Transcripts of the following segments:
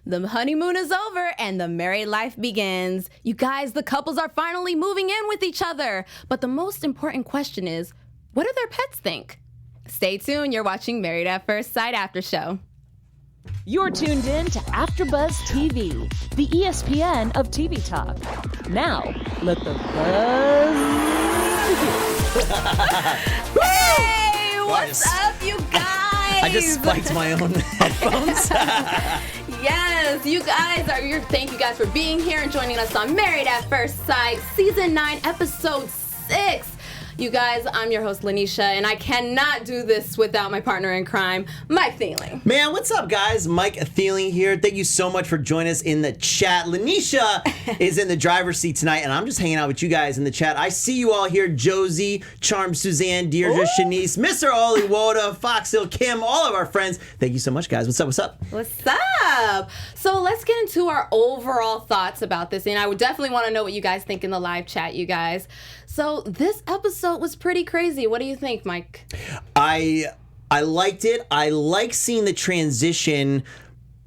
The honeymoon is over and the married life begins. You guys, the couples are finally moving in with each other. But the most important question is, what do their pets think? Stay tuned. You're watching Married at First Sight After Show. You're tuned in to AfterBuzz TV, the ESPN of TV talk. Now, let the buzz begin. Hey, what's up, you guys? I just spiked my own headphones. Yes, you guys thank you guys for being here and joining us on Married at First Sight, Season 9, Episode 6. You guys, I'm your host, Lanisha, and I cannot do this without my partner in crime, Mike Thieling. Man, what's up, guys? Mike Thieling here. Thank you so much for joining us in the chat. Lanisha is in the driver's seat tonight, and I'm just hanging out with you guys in the chat. I see you all here. Josie, Charm, Suzanne, Deirdre, Ooh. Shanice, Mr. Oli Woda, Foxhill, Kim, all of our friends. Thank you so much, guys. What's up? What's up? What's up? So let's get into our overall thoughts about this, and I would definitely want to know what you guys think in the live chat, you guys. So this episode was pretty crazy. What do you think, Mike? I liked it. I like seeing the transition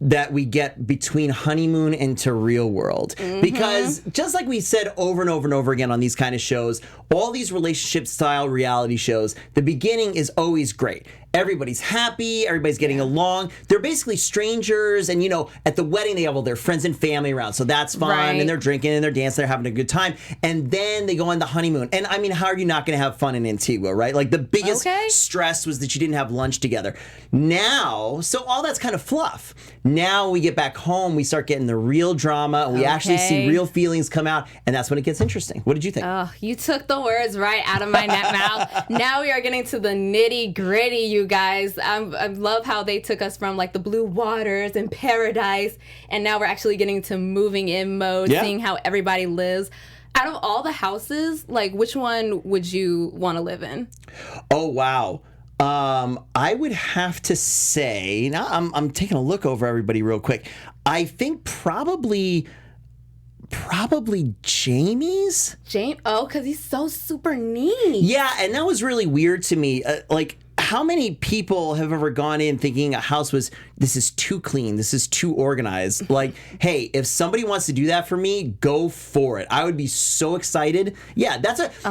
that we get between honeymoon into real world. Because just like we said over and over and over again on these kind of shows, all these relationship style reality shows, the beginning is always great. Everybody's happy, everybody's getting along. They're basically strangers, and at the wedding they have all their friends and family around, so that's fun, right. And they're drinking and they're dancing, they're having a good time, and then they go on the honeymoon. And I mean, how are you not going to have fun in Antigua, right? Like the biggest stress was that you didn't have lunch together. Now, so all that's kind of fluff. Now we get back home, we start getting the real drama, and we actually see real feelings come out, and that's when it gets interesting. What did you think? Oh, you took the words right out of my mouth. Now we are getting to the nitty gritty, you guys. I love how they took us from like the blue waters and paradise, and now we're actually getting to moving in mode, seeing how everybody lives. Out of all the houses, like which one would you want to live in? Oh, wow. I would have to say, now I'm taking a look over everybody real quick. I think probably Jamie's. Oh, because he's so super neat. Yeah, and that was really weird to me. Like, how many people have ever gone in thinking a house this is too clean, this is too organized? Like, hey, if somebody wants to do that for me, go for it. I would be so excited. Yeah,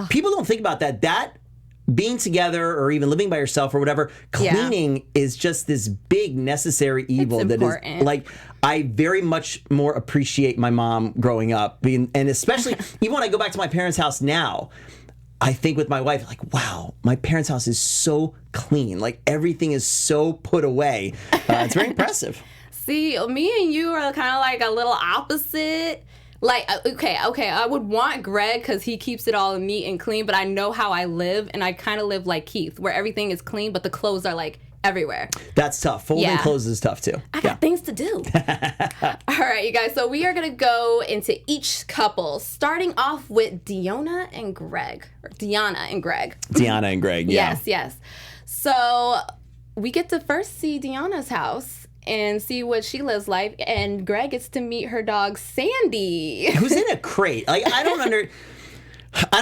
people don't think about that. That being together or even living by yourself or whatever, cleaning is just this big necessary evil. It's important. That is like, I very much more appreciate my mom growing up, and especially even when I go back to my parents' house now, I think with my wife, like, wow, my parents' house is so clean. Like, everything is so put away. It's very impressive. See, me and you are kind of like a little opposite. Like, okay, I would want Greg because he keeps it all neat and clean, but I know how I live, and I kind of live like Keith, where everything is clean, but the clothes are like everywhere. That's tough. Folding clothes is tough too. I got things to do. All right, you guys. So we are going to go into each couple, starting off with Deonna and Greg. Or Deonna and Greg. Deonna and Greg, yeah. Yes. So we get to first see Deonna's house and see what she lives like, and Greg gets to meet her dog, Sandy. Who's in a crate. Like, I don't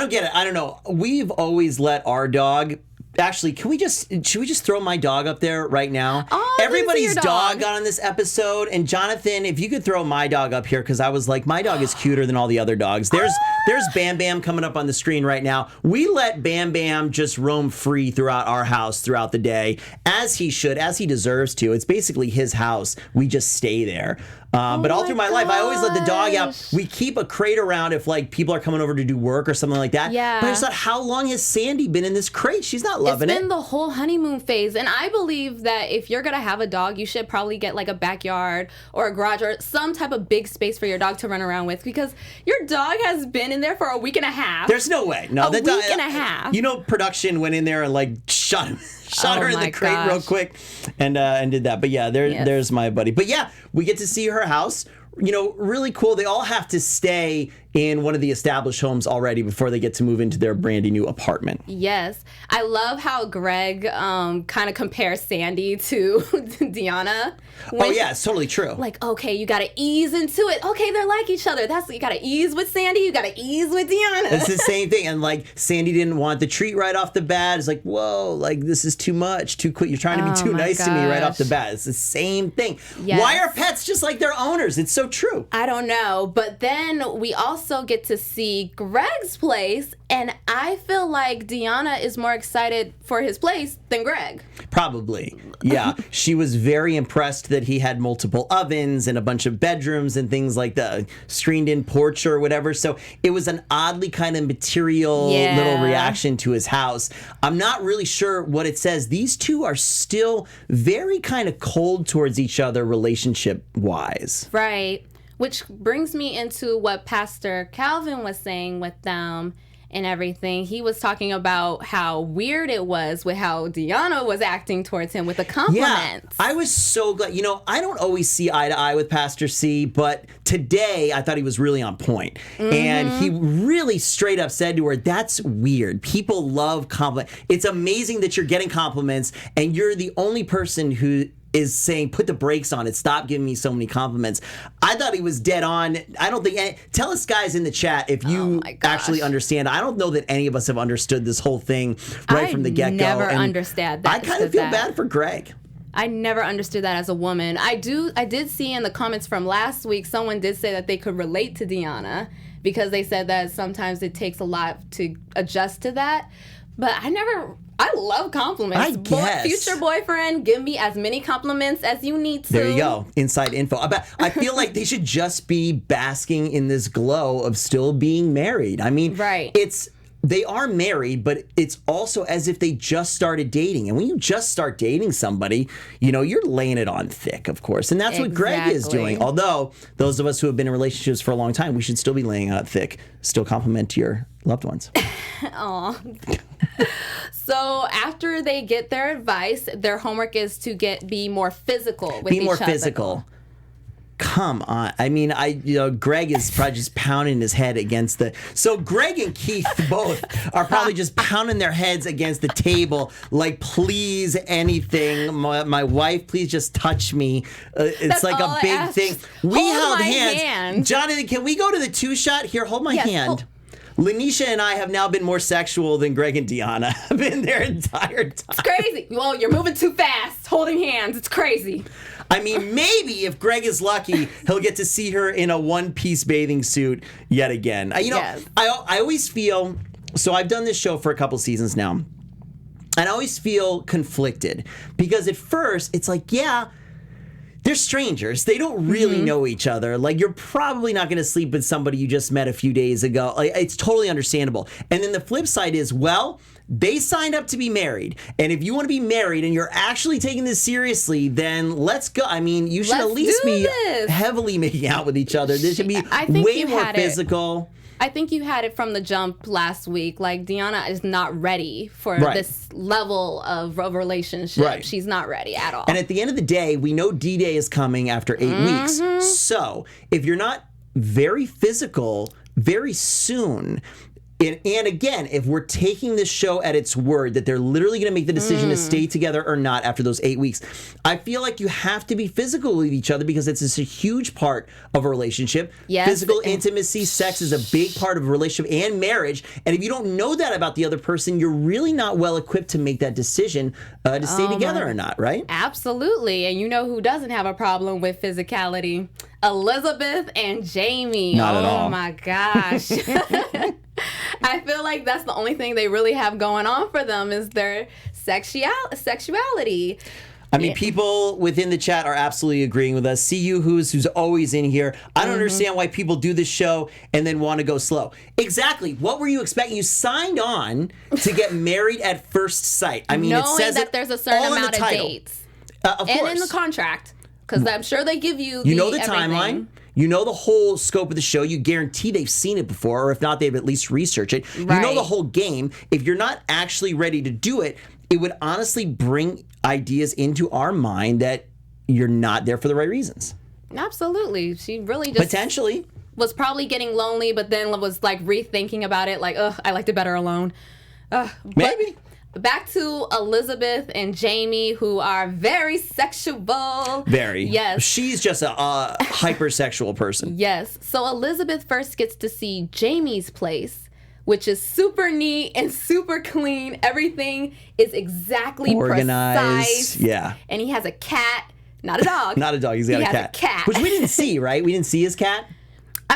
get it. I don't know. We've always let our dog... Actually, should we just throw my dog up there right now? Oh, everybody's dog got on this episode, and Jonathan, if you could throw my dog up here, because I was like, my dog is cuter than all the other dogs. There's Bam Bam coming up on the screen right now. We let Bam Bam just roam free throughout our house throughout the day, as he should, as he deserves to. It's basically his house. We just stay there. But all through my life, I always let the dog out. We keep a crate around if like people are coming over to do work or something like that. Yeah. But I just thought, how long has Sandy been in this crate? She's not loving it. It's been the whole honeymoon phase. And I believe that if you're going to have a dog, you should probably get like a backyard or a garage or some type of big space for your dog to run around with, because your dog has been in there for a week and a half. There's no way. No, a week and a half. Production went in there and like shot her in the crate real quick and did that. But yeah, there's my buddy. But yeah, we get to see her house. really cool. They all have to stay in one of the established homes already before they get to move into their brandy new apartment. Yes. I love how Greg kind of compares Sandy to Deonna. Oh, yeah, it's totally true. Like, okay, you got to ease into it. Okay, they're like each other. You got to ease with Sandy. You got to ease with Deonna. It's the same thing. And like, Sandy didn't want the treat right off the bat. It's like, whoa, like this is too much, too quick. You're trying to be too nice to me right off the bat. It's the same thing. Yes. Why are pets just like their owners? It's so true. I don't know. But then we also get to see Greg's place, and I feel like Deonna is more excited for his place than Greg. Probably. Yeah. She was very impressed that he had multiple ovens and a bunch of bedrooms and things like the screened-in porch or whatever. So it was an oddly kind of material little reaction to his house. I'm not really sure what it says. These two are still very kind of cold towards each other relationship-wise. Right. Which brings me into what Pastor Calvin was saying with them and everything. He was talking about how weird it was with how Deonna was acting towards him with the compliments. Yeah, I was so glad. I don't always see eye to eye with Pastor C, but today I thought he was really on point. And he really straight up said to her, that's weird. People love compliments. It's amazing that you're getting compliments and you're the only person who is saying, put the brakes on it. Stop giving me so many compliments. I thought he was dead on. I don't think, tell us guys in the chat if you actually understand. I don't know that any of us have understood this whole thing right from the get-go. I never understand that. I kind of feel bad for Greg. I never understood that as a woman. I did see in the comments from last week, someone did say that they could relate to Deonna because they said that sometimes it takes a lot to adjust to that. But I love compliments. I guess. Future boyfriend, give me as many compliments as you need to. There you go. Inside info. I feel like they should just be basking in this glow of still being married. I mean, they are married, but it's also as if they just started dating. And when you just start dating somebody, you're laying it on thick, of course. And that's what Greg is doing. Although those of us who have been in relationships for a long time, we should still be laying out thick. Still compliment your loved ones. Aw. So after they get their advice, their homework is to be more physical with each other. Be more physical. Come on. I mean, Greg is probably just pounding his head against so Greg and Keith both are probably just pounding their heads against the table like, please, anything. My wife, please just touch me. It's That's like a big thing. We held hands. Hand. Jonathan, can we go to the 2-shot? Here, hold my hand. Lanisha and I have now been more sexual than Greg and Deonna have been their entire time. It's crazy. Well, you're moving too fast, holding hands. It's crazy. I mean, maybe if Greg is lucky, he'll get to see her in a one-piece bathing suit yet again. I always feel, so I've done this show for a couple seasons now, and I always feel conflicted because at first it's like, they're strangers. They don't really know each other. Like, you're probably not going to sleep with somebody you just met a few days ago. Like, it's totally understandable. And then the flip side is, they signed up to be married. And if you want to be married and you're actually taking this seriously, then let's go. I mean, you should at least be heavily making out with each other. This should be way more physical. I think you had it from the jump last week. Like, Deonna is not ready for this level of a relationship. Right. She's not ready at all. And at the end of the day, we know D-Day is coming after 8 weeks. So if you're not very physical very soon, and again, if we're taking this show at its word that they're literally going to make the decision to stay together or not after those 8 weeks, I feel like you have to be physical with each other because it's a huge part of a relationship. Yes. Physical intimacy, sex is a big part of a relationship and marriage. And if you don't know that about the other person, you're really not well equipped to make that decision to stay together or not, right? Absolutely. And you know who doesn't have a problem with physicality? Elizabeth and Jamie. Not at all. Oh my gosh. I feel like that's the only thing they really have going on for them is their sexuality. I mean, people within the chat are absolutely agreeing with us. See you, who's always in here. I don't understand why people do this show and then want to go slow. Exactly. What were you expecting? You signed on to get married at first sight. I mean, knowing it says that there's a certain amount of dates. Of course. And in the contract. Because I'm sure they give you You know the everything. timeline. You know the whole scope of the show. You guarantee they've seen it before, or if not, they've at least researched it. Right. You know the whole game. If you're not actually ready to do it, it would honestly bring ideas into our mind that you're not there for the right reasons. Absolutely. She really just Potentially. was probably getting lonely, but then was like rethinking about it, like, ugh, I liked it better alone. Maybe. Back to Elizabeth and Jamie, who are very sexual. Very. Yes. She's just a hypersexual person. Yes. So Elizabeth first gets to see Jamie's place, which is super neat and super clean. Everything is exactly organized. precise. Yeah. And he has a cat, not a dog. Not a dog. He's got He a has cat. a cat. Which we didn't see, right? We didn't see his cat.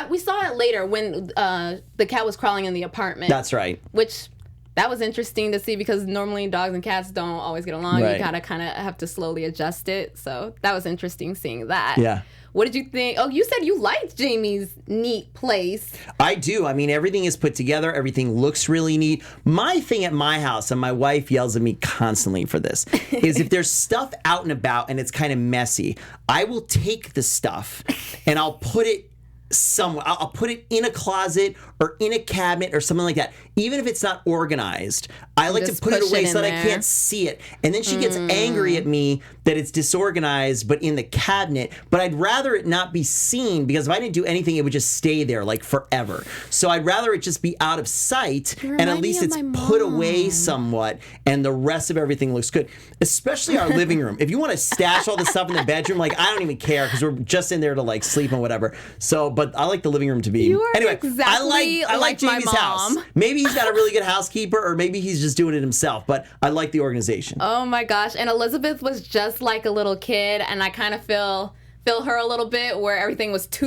We saw it later when the cat was crawling in the apartment. That's right. Which that was interesting to see because normally dogs and cats don't always get along. Right. You gotta kind of have to slowly adjust it. So that was interesting seeing that. Yeah. What did you think? Oh, you said you liked Jamie's neat place. I do. I mean, everything is put together. Everything looks really neat. My thing at my house, and my wife yells at me constantly for this, is if there's stuff out and about and it's kind of messy, I will take the stuff and I'll put it somewhere. I'll put it in a closet or in a cabinet or something like that. Even if it's not organized, I like to Just put it push away it so in that I there. can't see it. And then she gets angry at me that it's disorganized, but in the cabinet. But I'd rather it not be seen because if I didn't do anything, it would just stay there like forever. So I'd rather it just be out of sight and at remind me least of it's my put mom. away somewhat and the rest of everything looks good. Especially our living room. If you want to stash all the stuff in the bedroom, like I don't even care because we're just in there to like sleep and whatever. So, but I like the living room to be. You are anyway, exactly I like like my Jamie's house. mom. Maybe he's got a really good housekeeper or maybe he's just doing it himself, but I like the organization. Oh my gosh. And Elizabeth was just like a little kid, and I kind of feel her a little bit where everything was a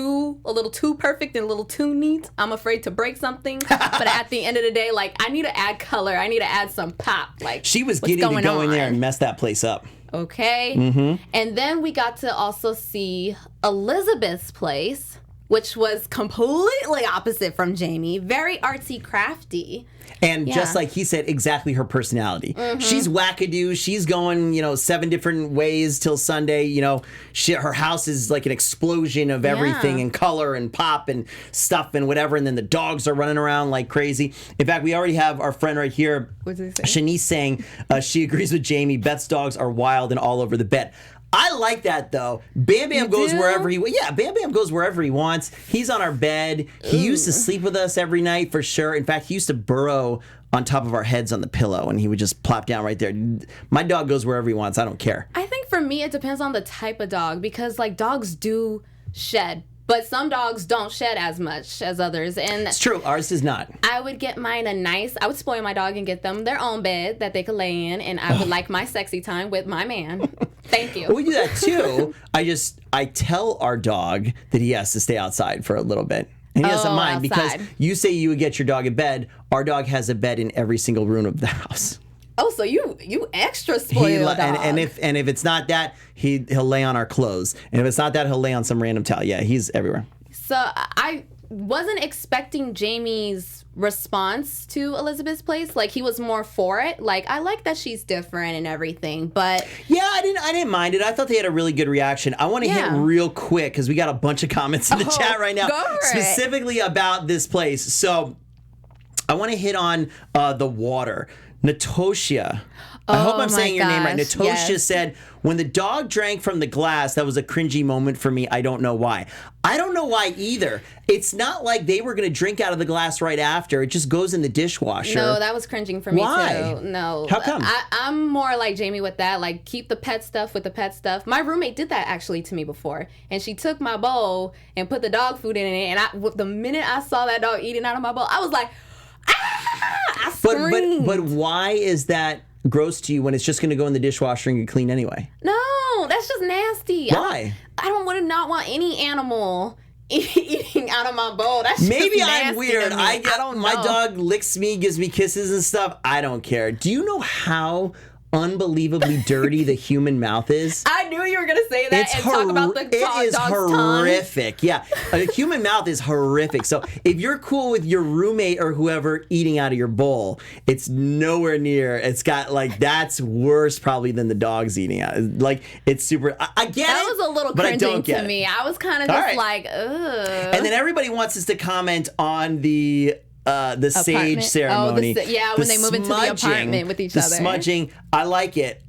little too perfect and a little too neat. I'm afraid to break something. But at the end of the day, like I need to add color. I need to add some pop. Like She was what's giddy to going go in there on? and mess that place up. Okay. Mm-hmm. And then we got to also see Elizabeth's place, which was completely opposite from Jamie. Very artsy crafty. And Yeah. just like he said, exactly her personality. Mm-hmm. She's wackadoo. She's going, 7 different ways till Sunday. Her house is like an explosion of everything Yeah. and color and pop and stuff and whatever. And then the dogs are running around like crazy. In fact, we already have our friend right here, What did he say? Shanice, saying she agrees with Jamie. Beth's dogs are wild and all over the bed. I like that though. Bam Bam goes do? wherever he wants. Yeah, Bam Bam goes wherever he wants. He's on our bed. He used to sleep with us every night for sure. In fact, he used to burrow on top of our heads on the pillow and he would just plop down right there. My dog goes wherever he wants. I don't care. I think for me, it depends on the type of dog because like dogs do shed, but some dogs don't shed as much as others. And It's true. Ours does not. I would get mine I would spoil my dog and get them their own bed that they could lay in. And I would like my sexy time with my man. Thank you. We do that too. I tell our dog that he has to stay outside for a little bit. And he doesn't mind because outside. you say you would get your dog a bed. Our dog has a bed in every single room of the house. Oh, so you extra spoiled dog. And if it's not that, he'll lay on our clothes. And if it's not that, he'll lay on some random towel. Yeah, he's everywhere. So I wasn't expecting Jamie's response to Elizabeth's place. Like he was more for it. Like I like that she's different and everything, but Yeah, I didn't mind it. I thought they had a really good reaction. I want to hit Yeah. real quick because we got a bunch of comments in the chat right now, go for it. specifically about this place. So I want to hit on the water. Natosha. I hope I'm my saying your name right. gosh, Natosha yes. said, when the dog drank from the glass, that was a cringy moment for me. I don't know why. I don't know why either. It's not like they were going to drink out of the glass right after. It just goes in the dishwasher. no, that was cringing for me Why? too. No. How come? I'm more like Jamie with that. Like keep the pet stuff with the pet stuff. My roommate did that actually to me before. And she took my bowl and put the dog food in it. And the minute I saw that dog eating out of my bowl, I was like, ah! I screamed. But why is that gross to you when it's just going to go in the dishwasher and get cleaned anyway? No, that's just nasty. Why? I don't want to not want any animal eating out of my bowl. That's Maybe just I'm nasty weird. to me. I don't my know. dog licks me, gives me kisses and stuff. I don't care. Do you know how unbelievably dirty the human mouth is? I knew you were gonna say that and talk about the It is dog's tongue. horrific. Yeah, a human mouth is horrific. So if you're cool with your roommate or whoever eating out of your bowl, it's nowhere near. It's got like that's worse probably than the dog's eating out. Like it's super. I get That it. was a little but I don't cringing get to it. me. I was kind of All just right. like, ugh. And then everybody wants us to comment on the the sage ceremony. When they move into the apartment with each other. The smudging, I like it.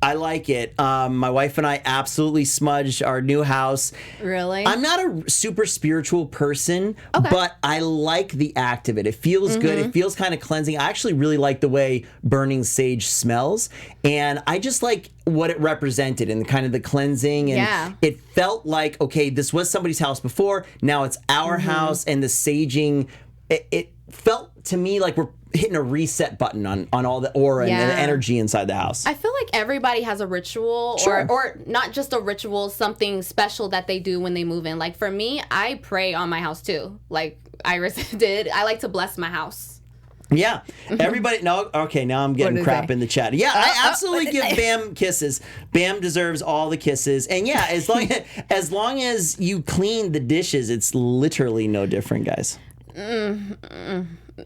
My wife and I absolutely smudged our new house. Really? I'm not a super spiritual person, but I like the act of it. It feels good. It feels kind of cleansing. I actually really like the way burning sage smells, and I just like what it represented and kind of the cleansing. And it felt like, okay, this was somebody's house before. Now it's our house, and the saging, it felt to me like we're hitting a reset button on all the aura and the energy inside the house. I feel like everybody has a ritual or not just a ritual, something special that they do when they move in. Like for me, I pray on my house too. Like Iris did. I like to bless my house. Yeah. Everybody, now I'm getting crap in the chat. Yeah, I absolutely give Bam kisses. Bam deserves all the kisses. And yeah, as long as you clean the dishes, it's literally no different, guys.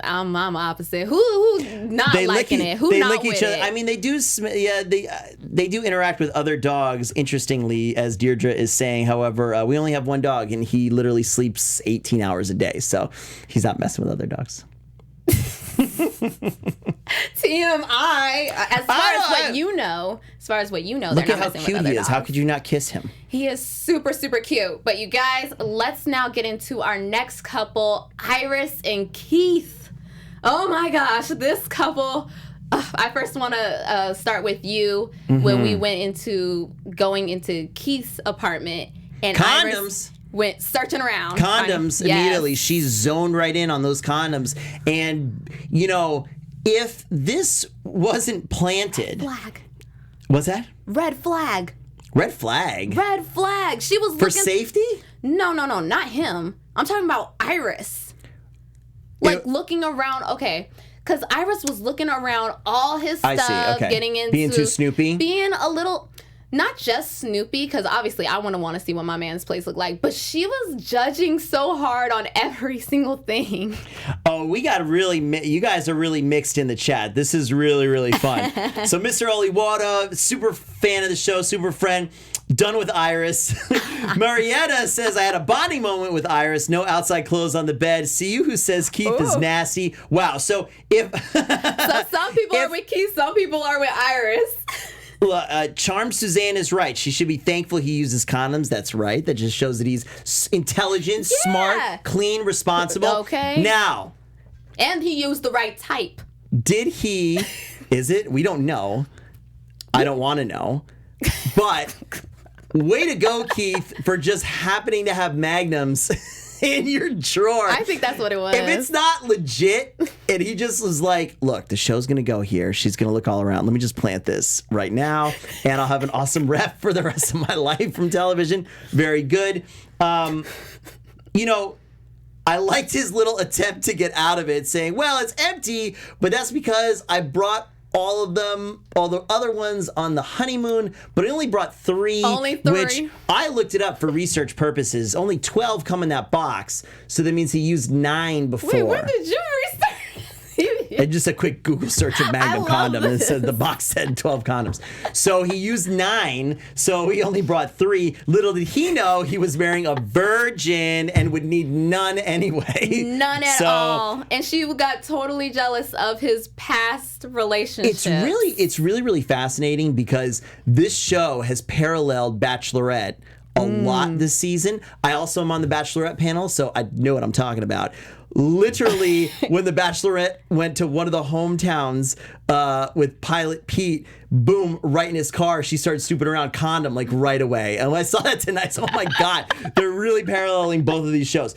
I'm opposite. Who not liking it? Who not with it? I mean, they do. They do interact with other dogs. Interestingly, as Deirdre is saying. However, we only have one dog, and he literally sleeps 18 hours a day, so he's not messing with other dogs. TMI. As far as what you know, look they're at not how messing cute with other he is. dogs. How could you not kiss him? He is super, super cute. But you guys, let's now get into our next couple, Iris and Keith. Oh my gosh, this couple. I first want to start with you when we going into Keith's apartment and condoms. Iris went searching around. Condoms immediately. She zoned right in on those condoms. And, if this wasn't planted. Red flag. What's that? Red flag. Red flag? Red flag. She was for safety? No, not him. I'm talking about Iris. Looking around. Okay. Because Iris was looking around all his stuff. I see. Okay. Getting into. Being too snoopy? Being a little. Not just Snoopy, because obviously I want to see what my man's place look like, but she was judging so hard on every single thing. Oh, you guys are really mixed in the chat. This is really, really fun. So Mr. Oliwada, super fan of the show, super friend, done with Iris. Marietta says, I had a bonding moment with Iris, no outside clothes on the bed. See you who says Keith is nasty. Wow, so if... So some people are with Keith, some people are with Iris. Charm Suzanne is right. She should be thankful he uses condoms. That's right. That just shows that he's intelligent, smart, clean, responsible. Okay. Now. And he used the right type. Did he? Is it? We don't know. I don't want to know. But way to go, Keith, for just happening to have magnums in your drawer. I think that's what it was. If it's not legit, and he just was like, look, the show's going to go here. She's going to look all around. Let me just plant this right now, and I'll have an awesome rep for the rest of my life from television. Very good. I liked his little attempt to get out of it, saying, well, it's empty, but that's because I brought all the other ones on the honeymoon, but I only brought 3. Only 3. Which I looked it up for research purposes. Only 12 come in that box, so that means he used 9 before. Wait, where did you research? And just a quick Google search of Magnum condom, and it said the box said 12 condoms. So he used 9, so he only brought 3. Little did he know he was marrying a virgin and would need none anyway. None at all. And she got totally jealous of his past relationships. It's really fascinating because this show has paralleled Bachelorette a lot this season. I also am on the Bachelorette panel, so I know what I'm talking about. Literally, when the Bachelorette went to one of the hometowns with Pilot Pete, boom, right in his car, she started snooping around condom like right away. And when I saw that tonight, I said, oh my God, they're really paralleling both of these shows.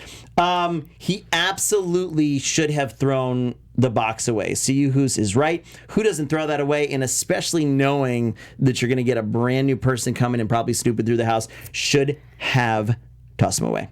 He absolutely should have thrown the box away. See you who's is right. Who doesn't throw that away? And especially knowing that you're going to get a brand new person coming and probably snooping through the house, should have tossed them away.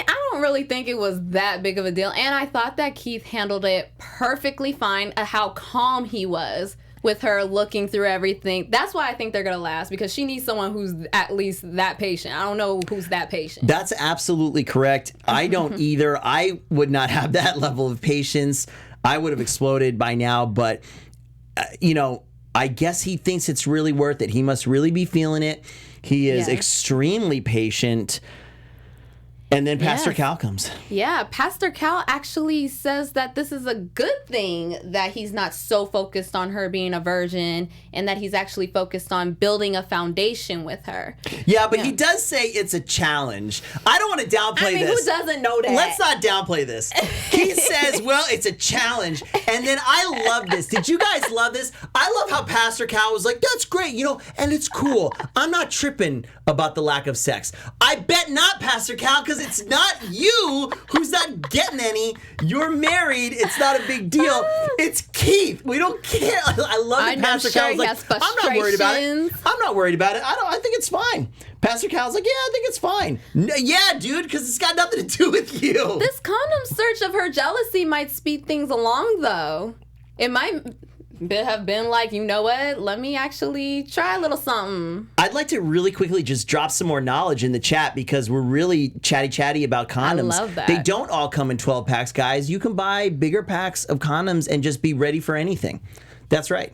I don't really think it was that big of a deal. And I thought that Keith handled it perfectly fine, how calm he was with her looking through everything. That's why I think they're going to last, because she needs someone who's at least that patient. I don't know who's that patient. That's absolutely correct. I don't either. I would not have that level of patience. I would have exploded by now, but, I guess he thinks it's really worth it. He must really be feeling it. He is extremely patient. And then Pastor Yes. Cal comes. Yeah, Pastor Cal actually says that this is a good thing that he's not so focused on her being a virgin and that he's actually focused on building a foundation with her. Yeah, but he does say it's a challenge. I don't want to downplay I mean, this. who doesn't know that? Let's not downplay this. He says, well, it's a challenge. And then I love this. Did you guys love this? I love how Pastor Cal was like, that's great, and it's cool. I'm not tripping about the lack of sex. I bet not, Pastor Cal, because it's not you who's not getting any. You're married. It's not a big deal. It's Keith. We don't care. I love that Pastor Cal was like, I'm not worried about it. I'm not worried about it. I think it's fine. Pastor Cal's like, yeah, I think it's fine. Yeah, dude, because it's got nothing to do with you. This condom search of her jealousy might speed things along, though. It might have been like, you know what? Let me actually try a little something. I'd like to really quickly just drop some more knowledge in the chat because we're really chatty about condoms. I love that. They don't all come in 12 packs, guys. You can buy bigger packs of condoms and just be ready for anything. That's right.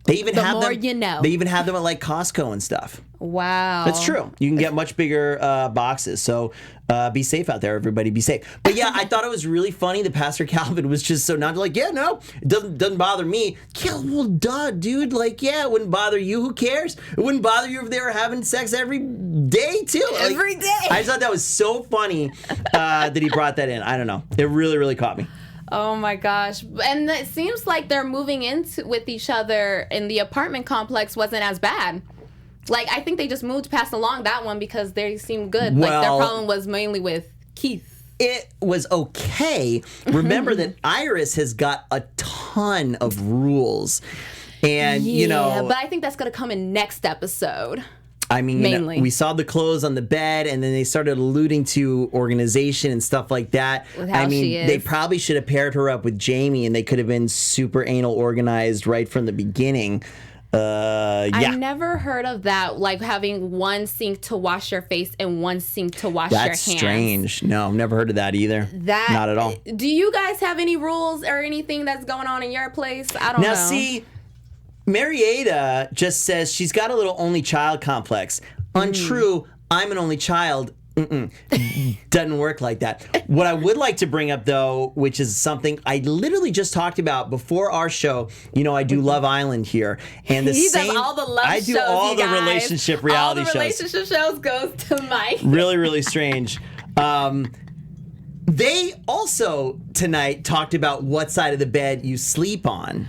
They even The have more them. you know. They even have them at like Costco and stuff. Wow. That's true. You can get much bigger boxes. So be safe out there, everybody. Be safe. But yeah, I thought it was really funny that Pastor Calvin was just so not like, yeah, no, it doesn't bother me. Yeah, well, duh, dude. Like, yeah, it wouldn't bother you. Who cares? It wouldn't bother you if they were having sex every day too. Like, Every day. I just thought that was so funny that he brought that in. I don't know. It really caught me. Oh my gosh. And it seems like they're moving into with each other in the apartment complex wasn't as bad. Like, I think they just moved past along that one because they seemed good. Like, their Well, problem was mainly with Keith. It was okay. Remember that Iris has got a ton of rules. And, but I think that's going to come in next episode. I mean, mainly. we saw the clothes on the bed, and then they started alluding to organization and stuff like that. With how I mean, she is. they probably should have paired her up with Jamie, and they could have been super anal organized right from the beginning. Yeah. I never heard of that, like having one sink to wash your face and one sink to wash your hands. That's strange. No, I've never heard of that either. Not at all. Do you guys have any rules or anything that's going on in your place? I don't know. Now, see, Marietta just says she's got a little only child complex. Untrue, I'm an only child. Doesn't work like that. What I would like to bring up, though, which is something I literally just talked about before our show. I do Love Island here, and He does all the love shows. I do all the relationship reality shows. All the relationship shows goes to Mike. Really strange. They also tonight talked about what side of the bed you sleep on.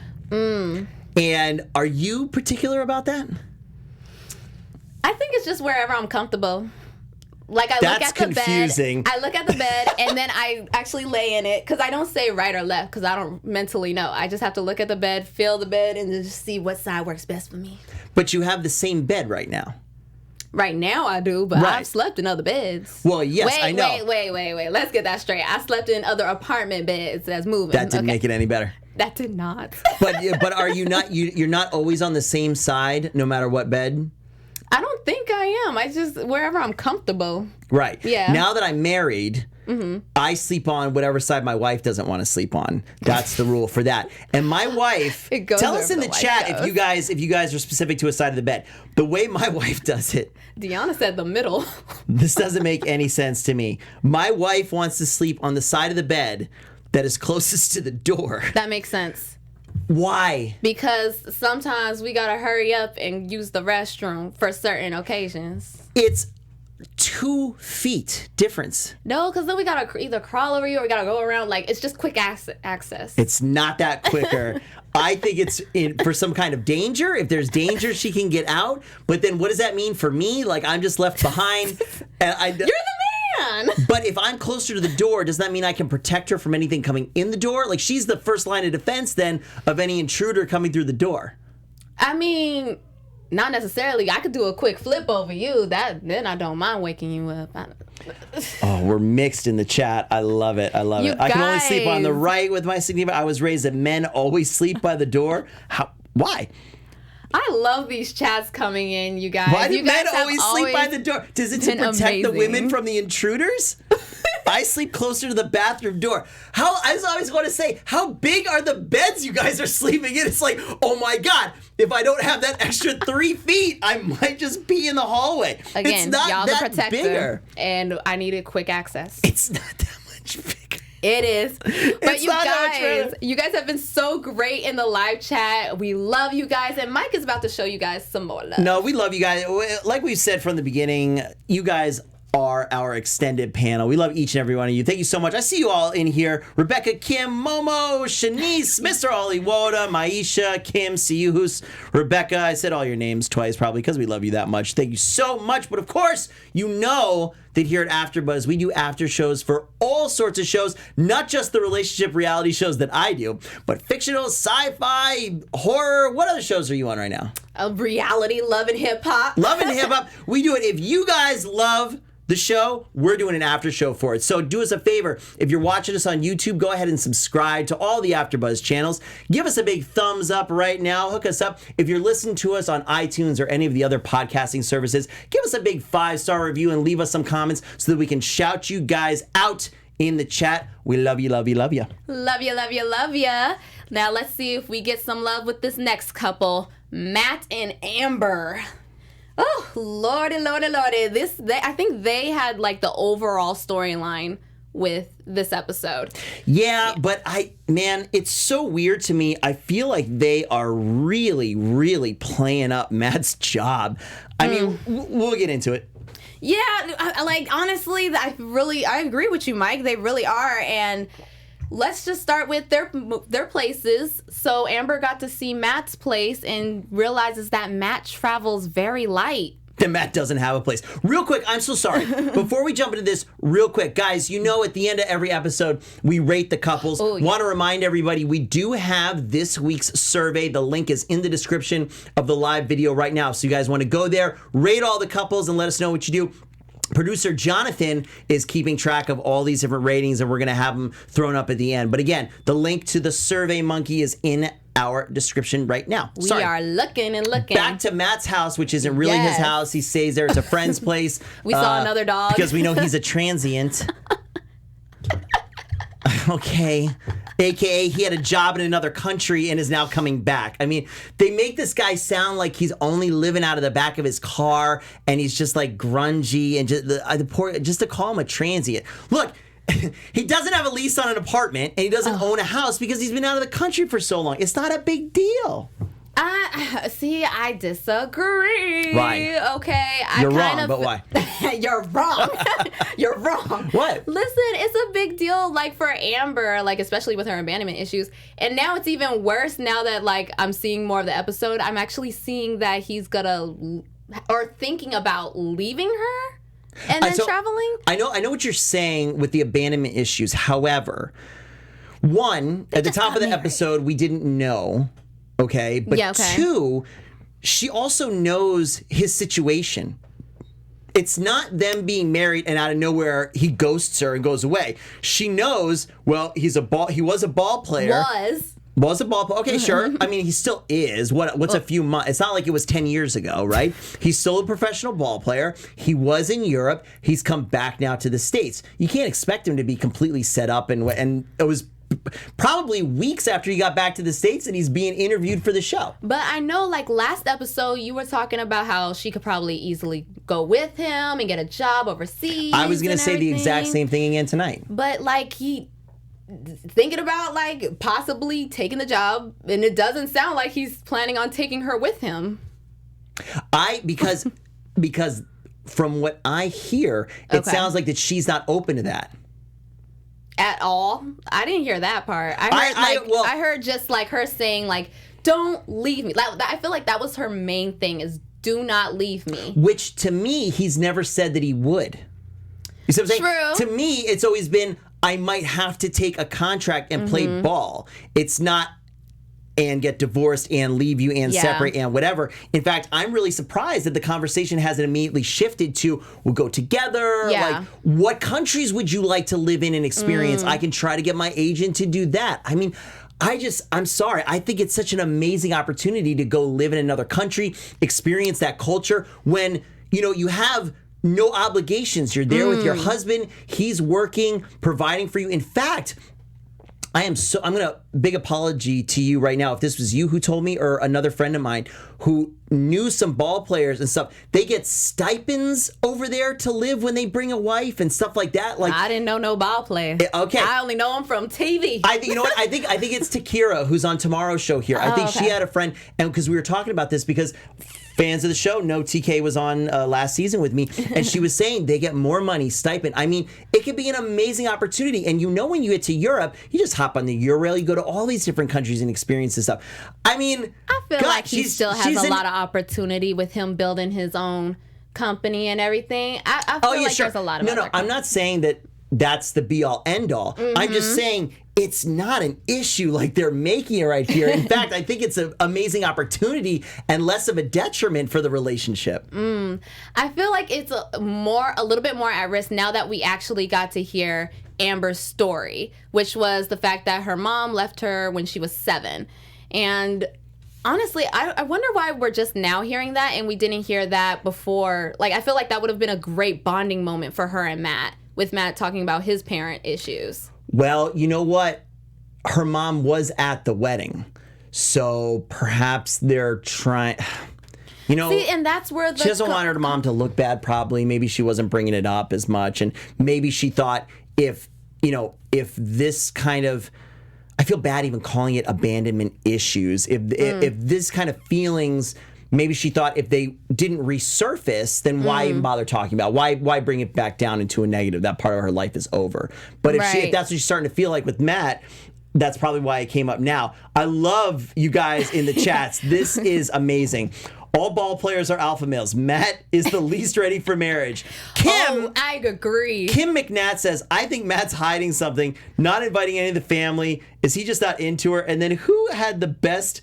And are you particular about that? I think it's just wherever I'm comfortable. Like, I That's look at the confusing. bed. I look at the bed and then I actually lay in it because I don't say right or left because I don't mentally know. I just have to look at the bed, feel the bed, and just see what side works best for me. But you have the same bed right now. Right now I do, but Right. I've slept in other beds. Well, yes, I know. Wait. Let's get that straight. I slept in other apartment beds that's moving. That didn't make it any better. That did not. But are you not? You're not always on the same side, no matter what bed. I don't think I am. I just wherever I'm comfortable. Right. Yeah. Now that I'm married, I sleep on whatever side my wife doesn't want to sleep on. That's the rule for that. And my wife, It goes tell us in wherever the the chat wife if you guys are specific to a side of the bed. The way my wife does it, Deonna said the middle. this doesn't make any sense to me. My wife wants to sleep on the side of the bed that is closest to the door. That makes sense. Why? Because sometimes we gotta hurry up and use the restroom for certain occasions. It's 2 feet difference. No, because then we gotta either crawl over you or we gotta go around. Like, it's just quick access. It's not that quicker. I think it's for some kind of danger. If there's danger, she can get out. But then what does that mean for me? Like, I'm just left behind. And You're the man! But if I'm closer to the door, does that mean I can protect her from anything coming in the door? Like, she's the first line of defense then of any intruder coming through the door. I mean, not necessarily. I could do a quick flip over you. Then I don't mind waking you up. Oh, we're mixed in the chat. I love it. I love You it. I can only sleep on the guys. right with my significant. I was raised that men always sleep by the door. Why? I love these chats coming in, you guys. Why do you guys men have always sleep by the door? Does it to been protect the women amazing. from the intruders? I sleep closer to the bathroom door. I always want to say, how big are the beds you guys are sleeping in? It's like, oh my God, if I don't have that extra 3 feet, I might just be in the hallway. Again, it's not y'all that the protector, bigger. and I needed quick access. It's not that much bigger. It is. But you guys have been so great in the live chat. We love you guys. And Mike is about to show you guys some more love. No, we love you guys. Like we said from the beginning, you guys are our extended panel. We love each and every one of you. Thank you so much. I see you all in here. Rebecca, Kim, Momo, Shanice, Mr. Oliwoda, Maisha, Kim, Siyuhus, Rebecca. I said all your names twice probably because we love you that much. Thank you so much. But of course, you know that here at AfterBuzz, we do after shows for all sorts of shows, not just the relationship reality shows that I do, but fictional, sci-fi, horror. What other shows are you on right now? Reality, Love and Hip Hop. Love and Hip Hop. We do it. If you guys love the show, we're doing an after show for it. So do us a favor. If you're watching us on YouTube, go ahead and subscribe to all the AfterBuzz channels. Give us a big thumbs up right now. Hook us up. If you're listening to us on iTunes or any of the other podcasting services, give us a big 5-star review and leave us some comments so that we can shout you guys out in the chat. We love you, love you, love you. Love you, love you, love you. Now let's see if we get some love with this next couple, Matt and Amber. Oh, lordy, lordy, lordy. I think they had like the overall storyline with this episode. Yeah, but it's so weird to me. I feel like they are really, really playing up Matt's job. I mean, we'll get into it. Yeah, honestly, I agree with you, Mike. They really are. And let's just start with their places. So Amber got to see Matt's place and realizes that Matt travels very light. That Matt doesn't have a place. Real quick, I'm so sorry. Before we jump into this, real quick, guys, you know at the end of every episode, we rate the couples. Oh, yeah. Want to remind everybody, we do have this week's survey. The link is in the description of the live video right now. So you guys want to go there, rate all the couples, and let us know what you do. Producer Jonathan is keeping track of all these different ratings, and we're going to have them thrown up at the end. But again, the link to the Survey Monkey is in our description right now. We are looking and looking. Back to Matt's house, which isn't really his house. He stays there. It's a friend's place. We saw another dog. Because we know he's a transient. Okay. AKA he had a job in another country and is now coming back. I mean, they make this guy sound like he's only living out of the back of his car and he's just like grungy and just to call him a transient. Look, he doesn't have a lease on an apartment and he doesn't own a house because he's been out of the country for so long. It's not a big deal. I disagree. Right. Okay. You're wrong, but why? You're wrong. You're wrong. What? Listen, it's a big deal, like, for Amber, like, especially with her abandonment issues. And now it's even worse now that, like, I'm seeing more of the episode. I'm actually seeing that he's thinking about leaving her and then traveling. I know what you're saying with the abandonment issues. However, one, at the top of the episode, we didn't know. Okay, but two, she also knows his situation. It's not them being married and out of nowhere he ghosts her and goes away. She knows, well, he was a ball player. Was a ball player. Okay, sure. I mean, he still is. What's a few months? It's not like it was 10 years ago, right? He's still a professional ball player. He was in Europe. He's come back now to the States. You can't expect him to be completely set up and it was probably weeks after he got back to the States and he's being interviewed for the show. But I know, like, last episode, you were talking about how she could probably easily go with him and get a job overseas. I was going to say the exact same thing again tonight. But, like, he thinking about, like, possibly taking the job, and it doesn't sound like he's planning on taking her with him. Because from what I hear, it sounds like that she's not open to that. At all? I didn't hear that part. I heard just like her saying like, "Don't leave me." I feel like that was her main thing, is do not leave me. Which to me, he's never said that he would. You see what I'm saying? True. To me, it's always been, I might have to take a contract and play ball. It's not and get divorced and leave you and separate and whatever. In fact, I'm really surprised that the conversation hasn't immediately shifted to, we'll go together. Yeah. Like, what countries would you like to live in and experience? I can try to get my agent to do that. I mean, I'm sorry. I think it's such an amazing opportunity to go live in another country, experience that culture when, you have no obligations. You're there with your husband. He's working, providing for you. In fact, I'm gonna big apology to you right now if this was you who told me or another friend of mine who knew some ball players and stuff. They get stipends over there to live when they bring a wife and stuff like that. Like, I didn't know no ball player. Okay, I only know him from TV. You know what? I think it's Takira who's on tomorrow's show here. I think she had a friend, and because we were talking about this because fans of the show know TK was on last season with me, and she was saying they get more money, stipend. I mean, it could be an amazing opportunity. And when you get to Europe, you just hop on the Eurail, you go to all these different countries and experience this stuff. I mean, I feel like he still has a lot of opportunity with him building his own company and everything. I feel like there's a lot of No, I'm not saying that that's the be all end all. I'm just saying it's not an issue like they're making it right here. In fact, I think it's an amazing opportunity and less of a detriment for the relationship. I feel like it's a little bit more at risk now that we actually got to hear Amber's story, which was the fact that her mom left her when she was 7. And honestly, I wonder why we're just now hearing that and we didn't hear that before. Like, I feel like that would have been a great bonding moment for her and Matt, with Matt talking about his parent issues. Well, you know what? Her mom was at the wedding. So perhaps they're trying... See, and that's where she doesn't want her mom to look bad, probably. Maybe she wasn't bringing it up as much. And maybe she thought if this kind of... I feel bad even calling it abandonment issues. If this kind of feelings... Maybe she thought if they didn't resurface, then why even bother talking about it? Why bring it back down into a negative? That part of her life is over. But if that's what she's starting to feel like with Matt, that's probably why it came up now. I love you guys in the chats. This is amazing. All ball players are alpha males. Matt is the least ready for marriage. I agree. Kim McNatt says, I think Matt's hiding something, not inviting any of the family. Is he just not into her? And then who had the best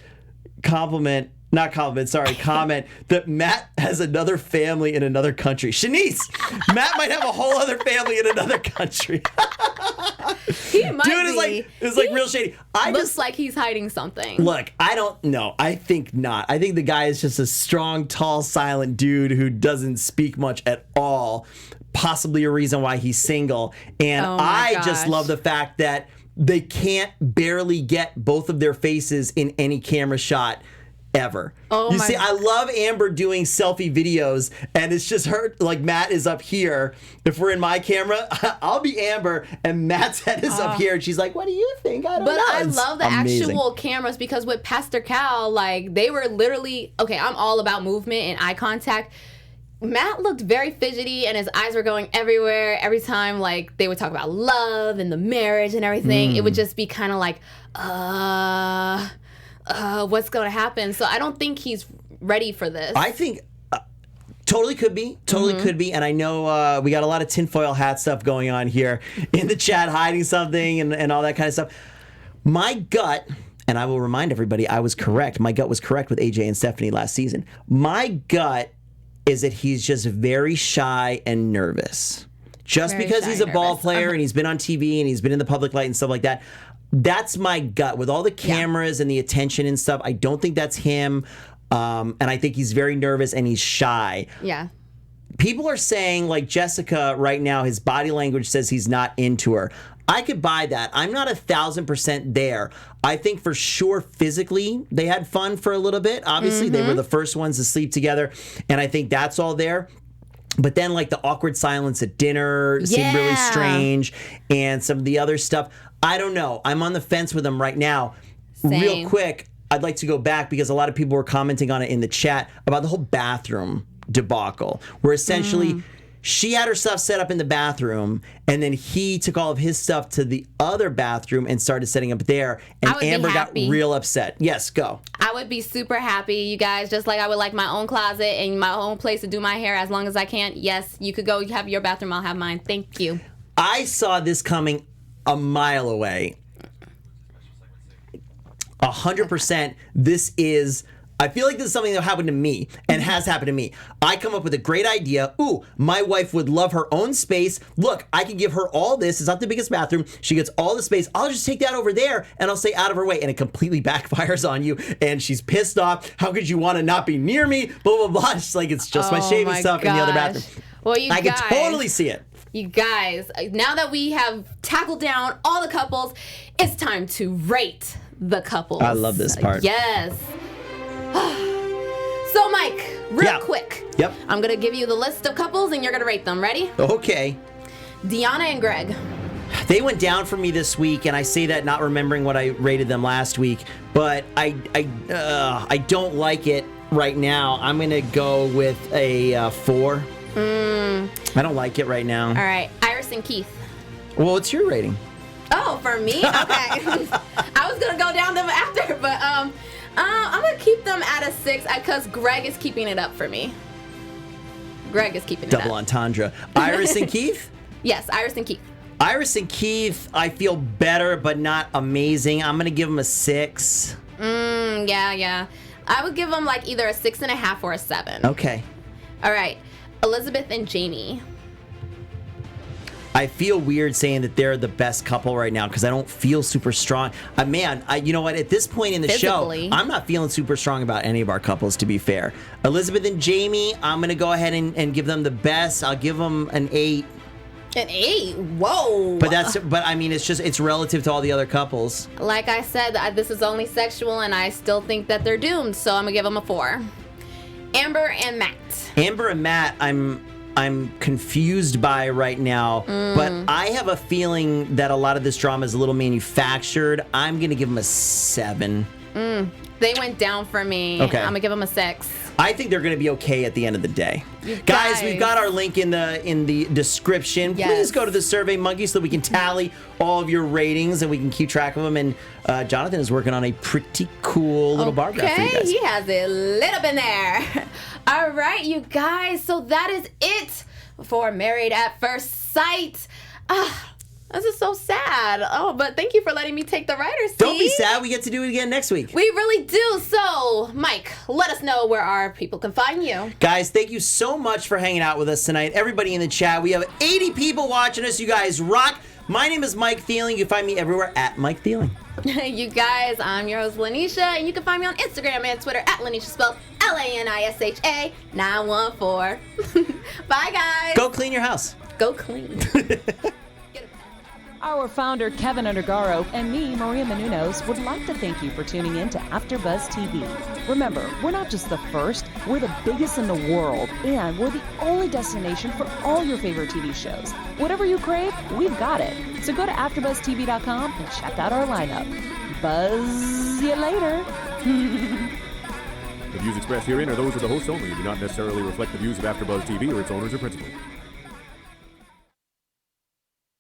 comment that Matt has another family in another country? Shanice, Matt might have a whole other family in another country. He might be. It's like real shady. Looks like he's hiding something. Look, I don't know. I think not. I think the guy is just a strong, tall, silent dude who doesn't speak much at all. Possibly a reason why he's single. And I just love the fact that they can't barely get both of their faces in any camera shot ever. See, I love Amber doing selfie videos, and it's just her, like Matt is up here. If we're in my camera, I'll be Amber, and Matt's head is up here, and she's like, what do you think? I don't know. I love the actual cameras, because with Pastor Cal, like, they were literally, I'm all about movement and eye contact. Matt looked very fidgety, and his eyes were going everywhere. Every time, like, they would talk about love and the marriage and everything, it would just be kind of like, what's going to happen? So I don't think he's ready for this. I think totally could be. And I know we got a lot of tinfoil hat stuff going on here in the chat, hiding something and all that kind of stuff. My gut, and I will remind everybody, I was correct. My gut was correct with AJ and Stephanie last season. My gut is that he's just very shy and nervous. Just because he's a ball player and he's been on TV and he's been in the public light and stuff like that. That's my gut. With all the cameras and the attention and stuff, I don't think that's him. And I think he's very nervous and he's shy. Yeah. People are saying, like Jessica right now, his body language says he's not into her. I could buy that. I'm not 1,000% there. I think for sure physically they had fun for a little bit. Obviously, they were the first ones to sleep together. And I think that's all there. But then, like, the awkward silence at dinner seemed really strange. And some of the other stuff. I don't know. I'm on the fence with him right now. Same. Real quick, I'd like to go back because a lot of people were commenting on it in the chat about the whole bathroom debacle, where essentially she had her stuff set up in the bathroom, and then he took all of his stuff to the other bathroom and started setting up there, and Amber got real upset. Yes, go. I would be super happy, you guys, just like I would like my own closet and my own place to do my hair as long as I can. Yes, you could go, you have your bathroom, I'll have mine. Thank you. I saw this coming a mile away. 100%. This is... I feel like this is something that happened to me and has happened to me. I come up with a great idea. Ooh, my wife would love her own space. Look, I can give her all this. It's not the biggest bathroom. She gets all the space. I'll just take that over there and I'll stay out of her way. And it completely backfires on you. And she's pissed off. How could you want to not be near me? Blah, blah, blah. It's like, it's just my shaving stuff in the other bathroom. Well, you I guys, can totally see it. You guys, now that we have tackled down all the couples, it's time to rate the couples. I love this part. Yes. So, Mike, real quick. Yep. I'm going to give you the list of couples and you're going to rate them. Ready? Okay. Deonna and Greg. They went down for me this week, and I say that not remembering what I rated them last week, but I don't like it right now. I'm going to go with a 4. I don't like it right now. All right. Iris and Keith. Well, what's your rating? Oh, for me? Okay. I was going to go down them after, but I'm going to keep them at a 6 because Greg is keeping it up for me. Greg is keeping it up. Double entendre. Iris and Keith? Yes, Iris and Keith. Iris and Keith, I feel better, but not amazing. I'm going to give them a 6. Yeah. I would give them like either a 6.5 or a 7. Okay. All right. Elizabeth and Jamie. I feel weird saying that they're the best couple right now because I don't feel super strong. You know what? At this point in the Physically. show, I'm not feeling super strong about any of our couples, to be fair. Elizabeth and Jamie, I'm going to go ahead and give them the best. I'll give them an 8. An 8? Whoa. But I mean, it's relative to all the other couples. Like I said, this is only sexual, and I still think that they're doomed, so I'm going to give them a 4. Amber and Matt. Amber and Matt, I'm confused by right now, but I have a feeling that a lot of this drama is a little manufactured. I'm going to give them a 7. They went down for me. Okay. I'm going to give them a 6. I think they're going to be okay at the end of the day. Guys, we've got our link in the description. Yes. Please go to the Survey Monkey so we can tally all of your ratings and we can keep track of them. And Jonathan is working on a pretty cool little bar graph for you guys. He has it lit up in there. All right, you guys. So that is it for Married at First Sight. This is so sad. Oh, but thank you for letting me take the writer's seat. Don't be sad. We get to do it again next week. We really do. So, Mike, let us know where our people can find you. Guys, thank you so much for hanging out with us tonight. Everybody in the chat. We have 80 people watching us. You guys rock. My name is Mike Thieling. You can find me everywhere at Mike Thieling. You guys, I'm your host, Lanisha, and you can find me on Instagram and Twitter at Lanisha, spelled Lanisha 914. Bye, guys. Go clean your house. Go clean. Our founder, Kevin Undergaro, and me, Maria Menounos, would like to thank you for tuning in to AfterBuzz TV. Remember, we're not just the first, we're the biggest in the world, and we're the only destination for all your favorite TV shows. Whatever you crave, we've got it. So go to AfterBuzzTV.com and check out our lineup. Buzz you later. The views expressed herein are those of the hosts only and do not necessarily reflect the views of AfterBuzz TV or its owners or principals.